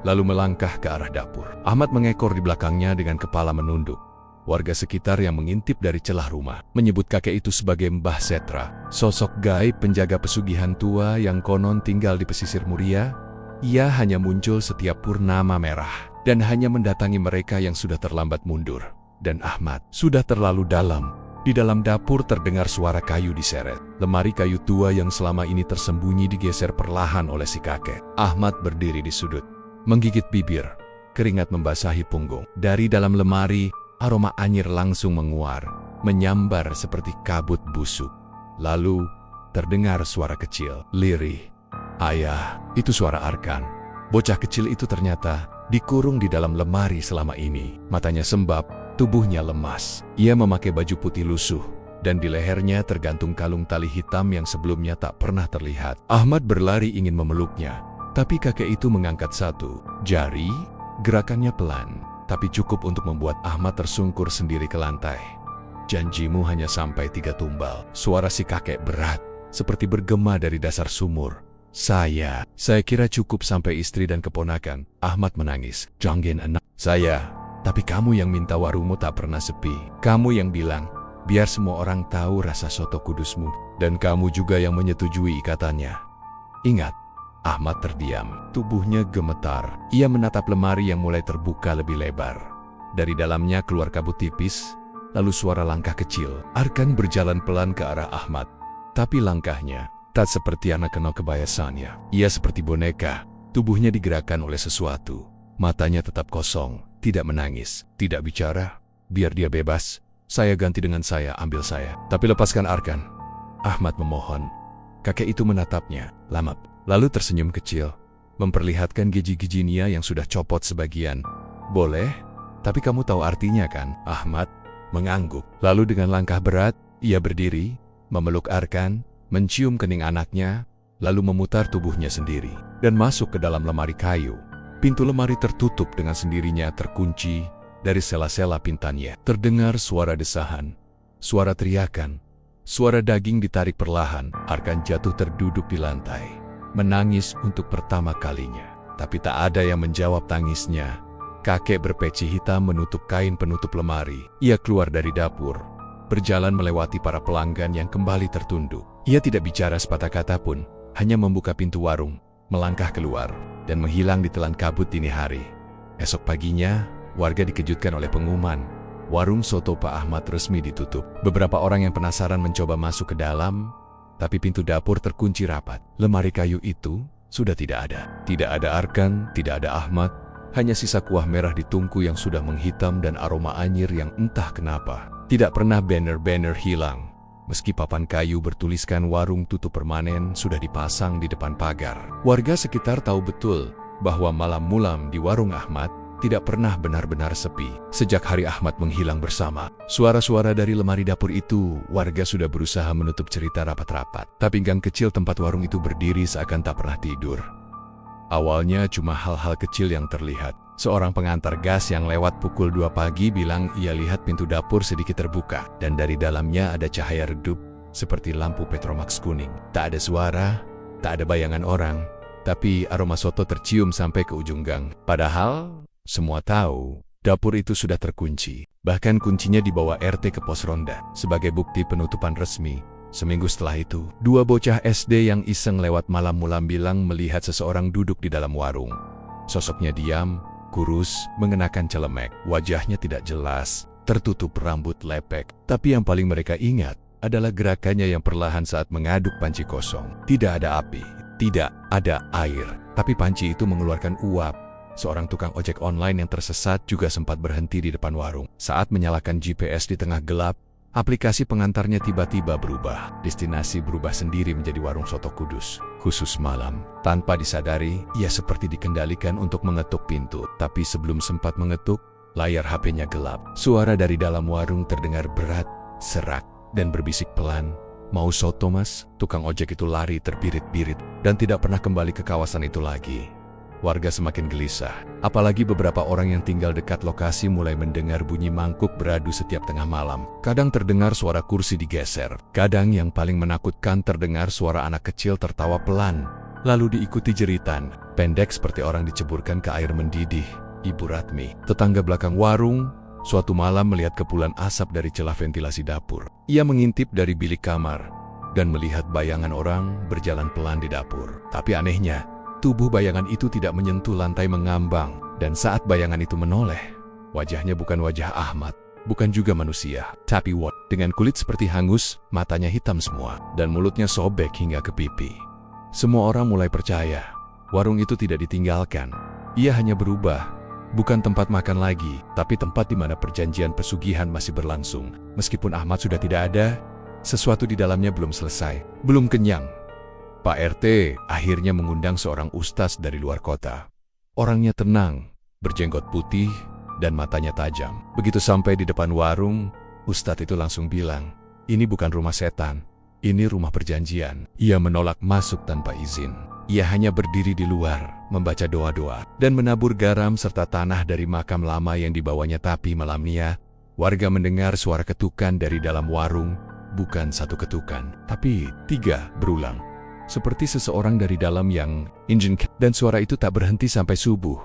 Speaker 1: lalu melangkah ke arah dapur. Ahmad mengekor di belakangnya dengan kepala menunduk. Warga sekitar yang mengintip dari celah rumah menyebut kakek itu sebagai Mbah Setra, sosok gaib penjaga pesugihan tua yang konon tinggal di pesisir Muria. Ia hanya muncul setiap purnama merah dan hanya mendatangi mereka yang sudah terlambat mundur. Dan Ahmad sudah terlalu dalam. Di dalam dapur terdengar suara kayu diseret. Lemari kayu tua yang selama ini tersembunyi digeser perlahan oleh si kakek. Ahmad berdiri di sudut, menggigit bibir, keringat membasahi punggung. Dari dalam lemari, aroma anyir langsung menguar, menyambar seperti kabut busuk. Lalu, terdengar suara kecil, lirih. "Ayah, itu suara Arkan." Bocah kecil itu ternyata dikurung di dalam lemari selama ini. Matanya sembab, tubuhnya lemas. Ia memakai baju putih lusuh, dan di lehernya tergantung kalung tali hitam yang sebelumnya tak pernah terlihat. Ahmad berlari ingin memeluknya, tapi kakek itu mengangkat satu jari. Gerakannya pelan, tapi cukup untuk membuat Ahmad tersungkur sendiri ke lantai. "Janjimu hanya sampai 3 tumbal." Suara si kakek berat, seperti bergema dari dasar sumur. Saya kira cukup sampai istri dan keponakan." Ahmad menangis. "Jangan anak saya. Tapi kamu yang minta warungmu tak pernah sepi. Kamu yang bilang, biar semua orang tahu rasa soto kudusmu. Dan kamu juga yang menyetujui ikatannya." Ingat, Ahmad terdiam. Tubuhnya gemetar. Ia menatap lemari yang mulai terbuka lebih lebar. Dari dalamnya keluar kabut tipis, lalu suara langkah kecil. Arkan berjalan pelan ke arah Ahmad. Tapi langkahnya tak seperti anak kenal kebiasaannya. Ia seperti boneka. Tubuhnya digerakkan oleh sesuatu. Matanya tetap kosong, tidak menangis, tidak bicara. Biar dia bebas, saya ganti dengan saya, ambil saya. Tapi lepaskan Arkan. Ahmad memohon. Kakek itu menatapnya, lama, lalu tersenyum kecil, memperlihatkan gigi-gigi Nia yang sudah copot sebagian. Boleh, tapi kamu tahu artinya kan? Ahmad mengangguk. Lalu dengan langkah berat, ia berdiri, memeluk Arkan, mencium kening anaknya, lalu memutar tubuhnya sendiri, dan masuk ke dalam lemari kayu. Pintu lemari tertutup dengan sendirinya, terkunci. Dari sela-sela pintannya terdengar suara desahan, suara teriakan, suara daging ditarik perlahan. Arkan jatuh terduduk di lantai, menangis untuk pertama kalinya. Tapi tak ada yang menjawab tangisnya. Kakek berpeci hitam menutup kain penutup lemari. Ia keluar dari dapur, berjalan melewati para pelanggan yang kembali tertunduk. Ia tidak bicara sepatah kata pun, hanya membuka pintu warung, melangkah keluar, dan menghilang di telan kabut dini hari. Esok paginya, warga dikejutkan oleh pengumuman, warung soto Pak Ahmad resmi ditutup. Beberapa orang yang penasaran mencoba masuk ke dalam, tapi pintu dapur terkunci rapat. Lemari kayu itu sudah tidak ada. Tidak ada Arkan, tidak ada Ahmad, hanya sisa kuah merah di tungku yang sudah menghitam dan aroma anyir yang entah kenapa. Tidak pernah banner-banner hilang. Meski papan kayu bertuliskan warung tutup permanen sudah dipasang di depan pagar. Warga sekitar tahu betul bahwa malam-malam di warung Ahmad tidak pernah benar-benar sepi. Sejak hari Ahmad menghilang bersama suara-suara dari lemari dapur itu, warga sudah berusaha menutup cerita rapat-rapat. Tapi gang kecil tempat warung itu berdiri seakan tak pernah tidur. Awalnya cuma hal-hal kecil yang terlihat. Seorang pengantar gas yang lewat pukul 2 pagi bilang ia lihat pintu dapur sedikit terbuka, dan dari dalamnya ada cahaya redup seperti lampu Petromax kuning. Tak ada suara, tak ada bayangan orang, tapi aroma soto tercium sampai ke ujung gang. Padahal semua tahu dapur itu sudah terkunci. Bahkan kuncinya dibawa RT ke pos ronda sebagai bukti penutupan resmi. Seminggu setelah itu, 2 bocah SD yang iseng lewat malam-malam bilang melihat seseorang duduk di dalam warung. Sosoknya diam, kurus, mengenakan celemek. Wajahnya tidak jelas, tertutup rambut lepek. Tapi yang paling mereka ingat adalah gerakannya yang perlahan saat mengaduk panci kosong. Tidak ada api, tidak ada air, tapi panci itu mengeluarkan uap. Seorang tukang ojek online yang tersesat juga sempat berhenti di depan warung. Saat menyalakan GPS di tengah gelap, aplikasi pengantarnya tiba-tiba berubah. Destinasi berubah sendiri menjadi warung soto Kudus. Khusus malam. Tanpa disadari, ia seperti dikendalikan untuk mengetuk pintu. Tapi sebelum sempat mengetuk, layar HP-nya gelap. Suara dari dalam warung terdengar berat, serak, dan berbisik pelan. Mau soto mas? Tukang ojek itu lari terbirit-birit dan tidak pernah kembali ke kawasan itu lagi. Warga semakin gelisah, apalagi beberapa orang yang tinggal dekat lokasi mulai mendengar bunyi mangkuk beradu setiap tengah malam. Kadang terdengar suara kursi digeser, kadang yang paling menakutkan terdengar suara anak kecil tertawa pelan, lalu diikuti jeritan pendek seperti orang diceburkan ke air mendidih. Ibu Ratmi, tetangga belakang warung, suatu malam melihat kepulan asap dari celah ventilasi dapur. Ia mengintip dari bilik kamar dan melihat bayangan orang berjalan pelan di dapur. Tapi anehnya, tubuh bayangan itu tidak menyentuh lantai, mengambang. Dan saat bayangan itu menoleh, wajahnya bukan wajah Ahmad, bukan juga manusia, tapi Wat. Dengan kulit seperti hangus, matanya hitam semua, dan mulutnya sobek hingga ke pipi. Semua orang mulai percaya, warung itu tidak ditinggalkan. Ia hanya berubah, bukan tempat makan lagi, tapi tempat di mana perjanjian pesugihan masih berlangsung. Meskipun Ahmad sudah tidak ada, sesuatu di dalamnya belum selesai, belum kenyang. Pak RT akhirnya mengundang seorang ustaz dari luar kota. Orangnya tenang, berjenggot putih, dan matanya tajam. Begitu sampai di depan warung, ustadz itu langsung bilang, "Ini bukan rumah setan, ini rumah perjanjian." Ia menolak masuk tanpa izin. Ia hanya berdiri di luar, membaca doa-doa, dan menabur garam serta tanah dari makam lama yang dibawanya. Tapi malamnya, warga mendengar suara ketukan dari dalam warung. Bukan satu ketukan, tapi 3 berulang. Seperti seseorang dari dalam yang dan suara itu tak berhenti sampai subuh.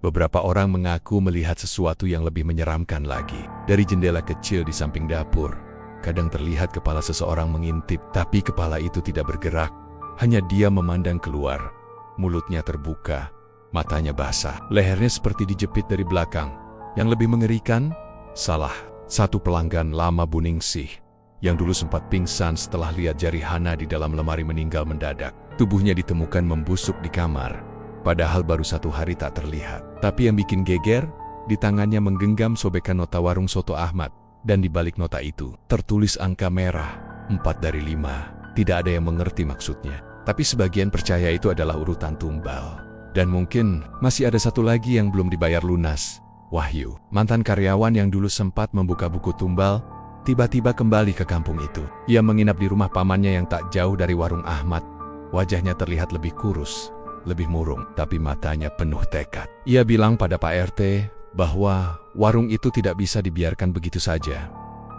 Speaker 1: Beberapa orang mengaku melihat sesuatu yang lebih menyeramkan lagi. Dari jendela kecil di samping dapur, kadang terlihat kepala seseorang mengintip, tapi kepala itu tidak bergerak. Hanya dia memandang keluar. Mulutnya terbuka, matanya basah, lehernya seperti dijepit dari belakang. Yang lebih mengerikan, salah satu pelanggan lama Buningsih yang dulu sempat pingsan setelah lihat jari Hana di dalam lemari meninggal mendadak. Tubuhnya ditemukan membusuk di kamar. padahal baru 1 hari tak terlihat. Tapi yang bikin geger, di tangannya menggenggam sobekan nota warung soto Ahmad, dan di balik nota itu tertulis angka merah, 4 dari 5. Tidak ada yang mengerti maksudnya, tapi sebagian percaya itu adalah urutan tumbal. Dan mungkin masih ada satu lagi yang belum dibayar lunas. Wahyu, mantan karyawan yang dulu sempat membuka buku tumbal, tiba-tiba kembali ke kampung itu. Ia menginap di rumah pamannya yang tak jauh dari warung Ahmad. Wajahnya terlihat lebih kurus, lebih murung, tapi matanya penuh tekad. Ia bilang pada Pak RT bahwa warung itu tidak bisa dibiarkan begitu saja.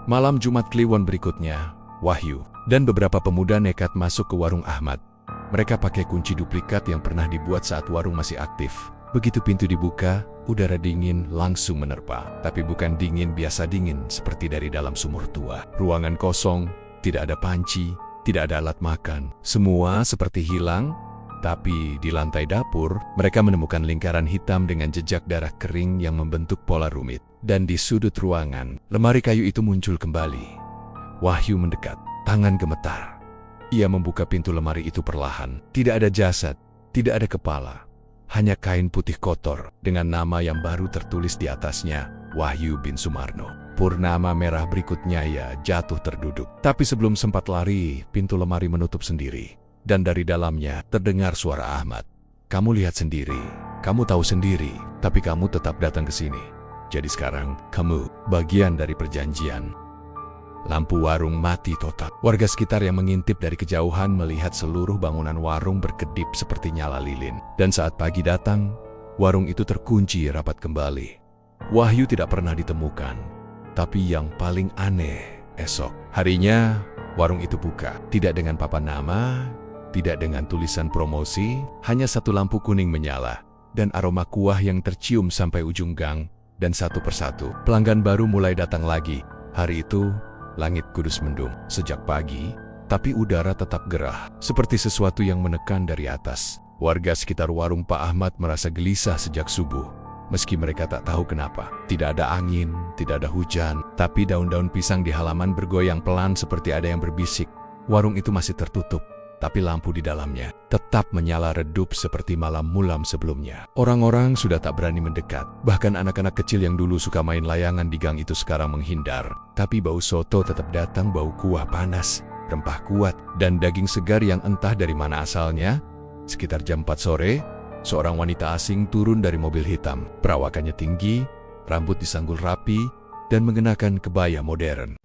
Speaker 1: Malam Jumat Kliwon berikutnya, Wahyu dan beberapa pemuda nekat masuk ke warung Ahmad. Mereka pakai kunci duplikat yang pernah dibuat saat warung masih aktif. Begitu pintu dibuka, udara dingin langsung menerpa. Tapi bukan dingin biasa dingin seperti dari dalam sumur tua. Ruangan kosong, tidak ada panci, tidak ada alat makan. Semua seperti hilang, tapi di lantai dapur, mereka menemukan lingkaran hitam dengan jejak darah kering yang membentuk pola rumit. Dan di sudut ruangan, lemari kayu itu muncul kembali. Wahyu mendekat, tangan gemetar. Ia membuka pintu lemari itu perlahan. Tidak ada jasad, tidak ada kepala. Hanya kain putih kotor dengan nama yang baru tertulis di atasnya, Wahyu bin Sumarno. Purnama merah berikutnya ia jatuh terduduk. Tapi sebelum sempat lari, pintu lemari menutup sendiri. Dan dari dalamnya terdengar suara Ahmad. Kamu lihat sendiri, kamu tahu sendiri, tapi kamu tetap datang ke sini. Jadi sekarang, kamu bagian dari perjanjian. Lampu warung mati total. Warga sekitar yang mengintip dari kejauhan melihat seluruh bangunan warung berkedip seperti nyala lilin. Dan saat pagi datang, warung itu terkunci rapat kembali. Wahyu tidak pernah ditemukan. Tapi yang paling aneh, esok harinya warung itu buka. Tidak dengan papan nama, tidak dengan tulisan promosi, hanya satu lampu kuning menyala. Dan aroma kuah yang tercium sampai ujung gang. Dan satu persatu, pelanggan baru mulai datang lagi. Hari itu, langit kudus mendung sejak pagi, tapi udara tetap gerah, seperti sesuatu yang menekan dari atas. Warga sekitar warung Pak Ahmad merasa gelisah sejak subuh, meski mereka tak tahu kenapa. Tidak ada angin, tidak ada hujan, tapi daun-daun pisang di halaman bergoyang pelan seperti ada yang berbisik. Warung itu masih tertutup, tapi lampu di dalamnya tetap menyala redup seperti malam mulam sebelumnya. Orang-orang sudah tak berani mendekat. Bahkan anak-anak kecil yang dulu suka main layangan di gang itu sekarang menghindar. Tapi bau soto tetap datang, bau kuah panas, rempah kuat, dan daging segar yang entah dari mana asalnya. Sekitar jam 4 sore, seorang wanita asing turun dari mobil hitam. Perawakannya tinggi, rambut disanggul rapi, dan mengenakan kebaya modern.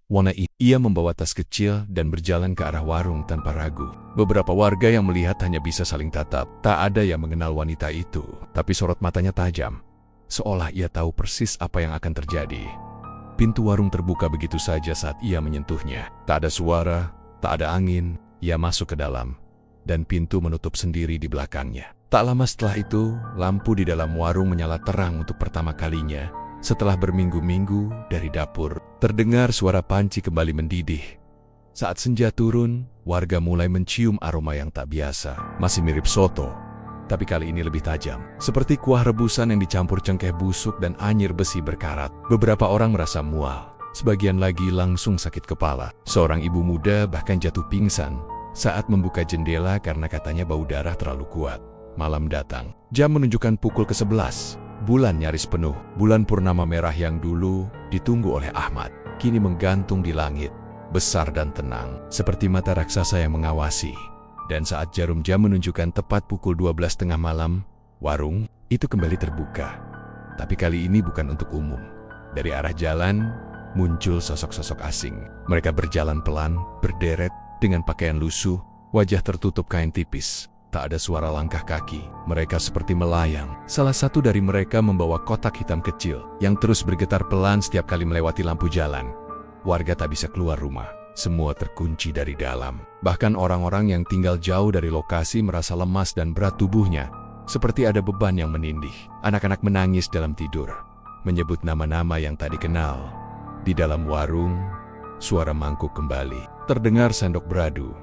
Speaker 1: Ia membawa tas kecil dan berjalan ke arah warung tanpa ragu. Beberapa warga yang melihat hanya bisa saling tatap. Tak ada yang mengenal wanita itu, tapi sorot matanya tajam, seolah ia tahu persis apa yang akan terjadi. Pintu warung terbuka begitu saja saat ia menyentuhnya. Tak ada suara, tak ada angin. Ia masuk ke dalam, dan pintu menutup sendiri di belakangnya. Tak lama setelah itu, lampu di dalam warung menyala terang untuk pertama kalinya. Setelah berminggu-minggu dari dapur, terdengar suara panci kembali mendidih. Saat senja turun, warga mulai mencium aroma yang tak biasa. Masih mirip soto, tapi kali ini lebih tajam. Seperti kuah rebusan yang dicampur cengkeh busuk dan anyir besi berkarat. Beberapa orang merasa mual, sebagian lagi langsung sakit kepala. Seorang ibu muda bahkan jatuh pingsan saat membuka jendela karena katanya bau darah terlalu kuat. Malam datang, jam menunjukkan pukul ke-11. Bulan nyaris penuh. Bulan purnama merah yang dulu ditunggu oleh Ahmad, kini menggantung di langit, besar dan tenang, seperti mata raksasa yang mengawasi. Dan saat jarum jam menunjukkan tepat pukul 12 tengah malam, warung itu kembali terbuka. Tapi kali ini bukan untuk umum. Dari arah jalan, muncul sosok-sosok asing. Mereka berjalan pelan, berderet, dengan pakaian lusuh, wajah tertutup kain tipis. Tak ada suara langkah kaki. Mereka seperti melayang. Salah satu dari mereka membawa kotak hitam kecil yang terus bergetar pelan setiap kali melewati lampu jalan. Warga tak bisa keluar rumah. Semua terkunci dari dalam. Bahkan orang-orang yang tinggal jauh dari lokasi merasa lemas dan berat tubuhnya, seperti ada beban yang menindih. Anak-anak menangis dalam tidur, menyebut nama-nama yang tak dikenal. Di dalam warung, suara mangkuk kembali. Terdengar sendok beradu.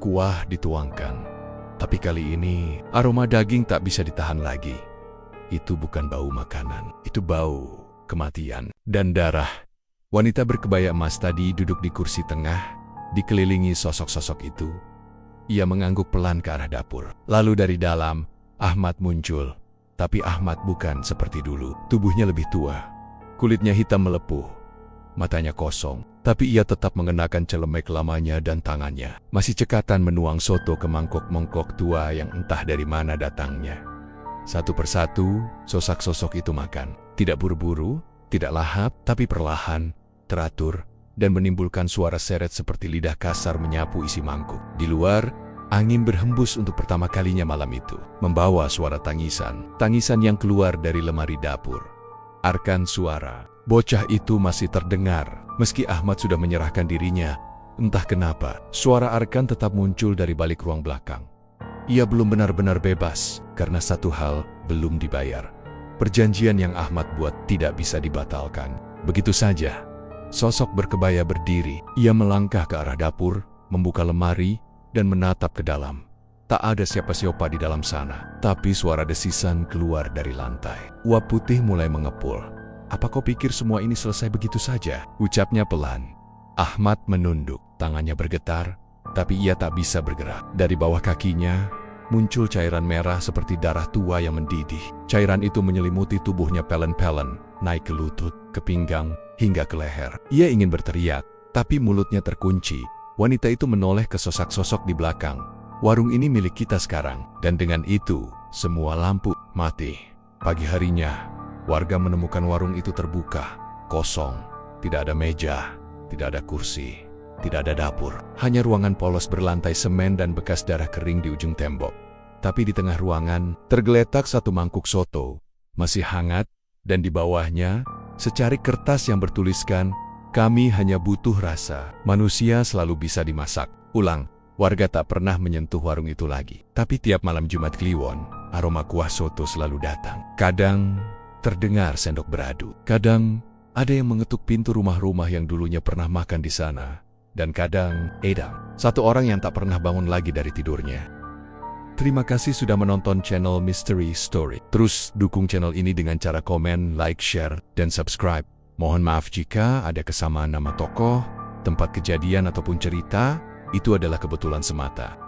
Speaker 1: Kuah dituangkan. Tapi kali ini, aroma daging tak bisa ditahan lagi. Itu bukan bau makanan, itu bau kematian dan darah. Wanita berkebaya emas tadi duduk di kursi tengah, dikelilingi sosok-sosok itu. Ia mengangguk pelan ke arah dapur. Lalu dari dalam, Ahmad muncul. Tapi Ahmad bukan seperti dulu. Tubuhnya lebih tua. Kulitnya hitam melepuh. Matanya kosong. Tapi ia tetap mengenakan celemek lamanya dan tangannya masih cekatan menuang soto ke mangkok-mangkok tua yang entah dari mana datangnya. Satu persatu, sosok itu makan. Tidak buru-buru, tidak lahap, tapi perlahan, teratur, dan menimbulkan suara seret seperti lidah kasar menyapu isi mangkuk. Di luar, angin berhembus untuk pertama kalinya malam itu, membawa suara tangisan yang keluar dari lemari dapur. Arkan suara bocah itu masih terdengar, meski Ahmad sudah menyerahkan dirinya. Entah kenapa, suara Arkan tetap muncul dari balik ruang belakang. Ia belum benar-benar bebas, karena satu hal belum dibayar. Perjanjian yang Ahmad buat tidak bisa dibatalkan. Begitu saja, sosok berkebaya berdiri. Ia melangkah ke arah dapur, membuka lemari, dan menatap ke dalam. Tak ada siapa-siapa di dalam sana, tapi suara desisan keluar dari lantai. Uap putih mulai mengepul. "Apa kau pikir semua ini selesai begitu saja?" ucapnya pelan. Ahmad menunduk, tangannya bergetar, tapi ia tak bisa bergerak. Dari bawah kakinya, muncul cairan merah seperti darah tua yang mendidih. Cairan itu menyelimuti tubuhnya pelen-pelen, naik ke lutut, ke pinggang, hingga ke leher. Ia ingin berteriak, tapi mulutnya terkunci. Wanita itu menoleh ke sosok-sosok di belakang. "Warung ini milik kita sekarang." Dan dengan itu, semua lampu mati. Pagi harinya, warga menemukan warung itu terbuka, kosong. Tidak ada meja, tidak ada kursi, tidak ada dapur. Hanya ruangan polos berlantai semen dan bekas darah kering di ujung tembok. Tapi di tengah ruangan, tergeletak satu mangkuk soto, masih hangat, dan di bawahnya, secarik kertas yang bertuliskan, "Kami hanya butuh rasa. Manusia selalu bisa dimasak ulang." Warga tak pernah menyentuh warung itu lagi. Tapi tiap malam Jumat Kliwon, aroma kuah soto selalu datang. Kadang terdengar sendok beradu. Kadang ada yang mengetuk pintu rumah-rumah yang dulunya pernah makan di sana. Dan kadang Edang, satu orang yang tak pernah bangun lagi dari tidurnya. Terima kasih sudah menonton channel Mystery Story. Terus dukung channel ini dengan cara komen, like, share, dan subscribe. Mohon maaf jika ada kesamaan nama tokoh, tempat kejadian ataupun cerita, itu adalah kebetulan semata.